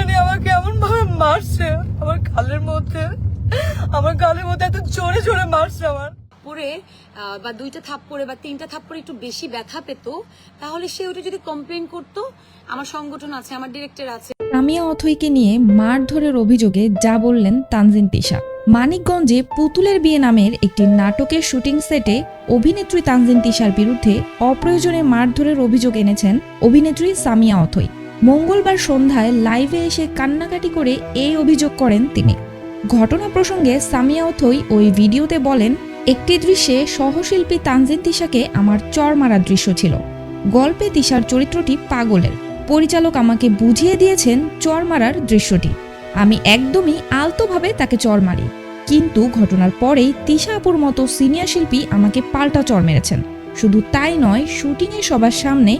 নিয়ে আমাকে এমন ভাবে মারছে, আমার গালের মধ্যে এত জোরে জোরে মারছে। আমার পরে বা 2টা থাপ্পড়ে বা 3টা থাপ্পড়ে একটু বেশি ব্যথা পেত, তাহলে সে ওটা যদি কমপ্লেন করতো, আমার সংগঠন আছে, আমার ডিরেক্টর আছে। সামিয়া অথইকে নিয়ে মারধরের অভিযোগে যা বললেন তানজিন তিশা। মানিকগঞ্জে পুতুলের বিয়ে নামের একটি নাটকের শুটিং সেটে অভিনেত্রী তানজিন তিশার বিরুদ্ধে অপ্রয়োজনে মারধরের অভিযোগ এনেছেন অভিনেত্রী সামিয়া অথই। মঙ্গলবার সন্ধ্যায় লাইভে এসে কান্নাকাটি করে এই অভিযোগ করেন তিনি। ঘটনা প্রসঙ্গে সামিয়া অথই ওই ভিডিওতে বলেন, একটি দৃশ্যে সহশিল্পী তানজিন তিশাকে আমার চর মারার দৃশ্য ছিল। গল্পে তিশার চরিত্রটি পাগলের। পরিচালক আমাকে বুঝিয়ে দিয়েছেন চর মারার দৃশ্যটি। আমি একদমই আলতোভাবে তাকে চর মারি, কিন্তু ঘটনার পরেই তিশা আপুর মতো সিনিয়র শিল্পী আমাকে পাল্টা চর মেরেছেন। শুধু তাই নয়, শুটিংয়ে সবার সামনে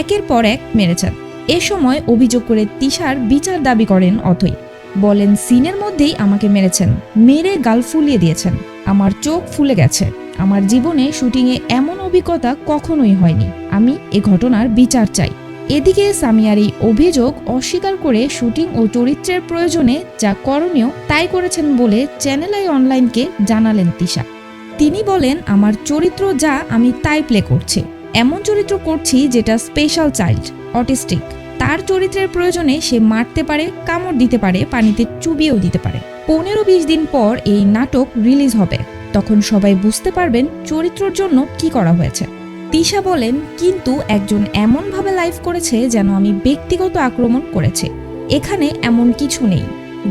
একের পর এক মেরেছেন। এ সময় অভিযোগ করে তিশার বিচার দাবি করেন অথই। বলেন, সিনের মধ্যেই আমাকে মেরেছেন, মেরে গাল ফুলিয়ে দিয়েছেন। আমার চোখ ফুলে গেছে। আমার জীবনে শুটিংয়ে এমন অভিজ্ঞতা কখনোই হয়নি। আমি এ ঘটনার বিচার চাই। এদিকে সামিয়ার এই অভিযোগ অস্বীকার করে শুটিং ও চরিত্রের প্রয়োজনে যা করণীয় তাই করেছেন বলে চ্যানেল আই অনলাইনকে জানালেন তিশা। তিনি বলেন, আমার চরিত্র যা আমি তাই প্লে করছি। এমন চরিত্র করছি যেটা স্পেশাল চাইল্ড, অটিস্টিক। তার চরিত্রের প্রয়োজনে সে মারতে পারে, কামড় দিতে পারে, পানিতে চুবিয়েও দিতে পারে। 15-20 দিন পর এই নাটক রিলিজ হবে, তখন সবাই বুঝতে পারবেন চরিত্রের জন্য কি করা হয়েছে। তিশা বলেন, কিন্তু একজন এমনভাবে লাইভ করেছে যেন আমি ব্যক্তিগত আক্রমণ করেছি। এখানে এমন কিছু নেই।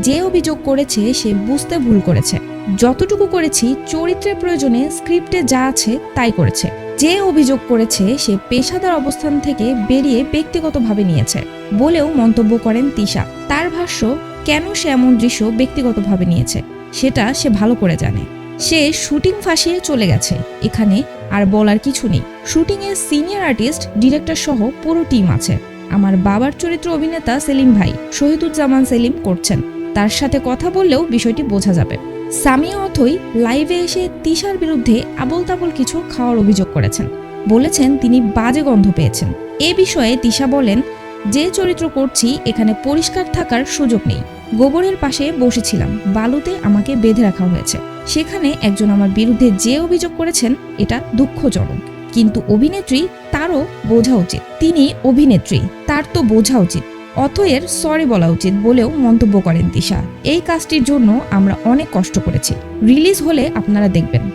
যে অভিযোগ করেছে সে বুঝতে ভুল করেছে। যতটুকু করেছি চরিত্রের প্রয়োজনে স্ক্রিপ্টে যা আছে তাই করেছে। যে অভিযোগ করেছে সে পেশাদার অবস্থান থেকে বেরিয়ে ব্যক্তিগতভাবে নিয়েছে বলেও মন্তব্য করেন তিশা। তার ভাষ্য, কেন সে এমন দৃশ্য ব্যক্তিগতভাবে নিয়েছে সেটা সে ভালো করে জানে। সে শুটিং ফাঁসিয়ে চলে গেছে, এখানে আর বলার কিছু নেই। শুটিংয়ে সিনিয়র আর্টিস্ট, ডিরেক্টর সহ পুরো টিম আছে। আমার বাবার চরিত্র অভিনেতা সেলিম ভাই, শহীদুজ্জামান সেলিম করছেন। তার সাথে কথা বললেও বিষয়টি বোঝা যাবে। সামিয়া অথই লাইভে এসে তিশার বিরুদ্ধে আবোল তাবোল কিছু খাওয়ার অভিযোগ করেছেন। বলেছেন তিনি বাজে গন্ধ পেয়েছেন। এ বিষয়ে তিশা বলেন, যে চরিত্র করছি এখানে পরিষ্কার থাকার সুযোগ নেই। গোবরের পাশে বসেছিলাম, বালুতে আমাকে বেঁধে রাখা হয়েছে। সেখানে একজন আমার বিরুদ্ধে যে অভিযোগ করেছেন এটা দুঃখজনক, কিন্তু অভিনেত্রী, তারও বোঝা উচিত। তিনি অভিনেত্রী, তার তো বোঝা উচিত। অথয়ের সরি বলা উচিত বলেও মন্তব্য করেন তিশা। এই কাজটির জন্য আমরা অনেক কষ্ট করেছি। রিলিজ হলে আপনারা দেখবেন।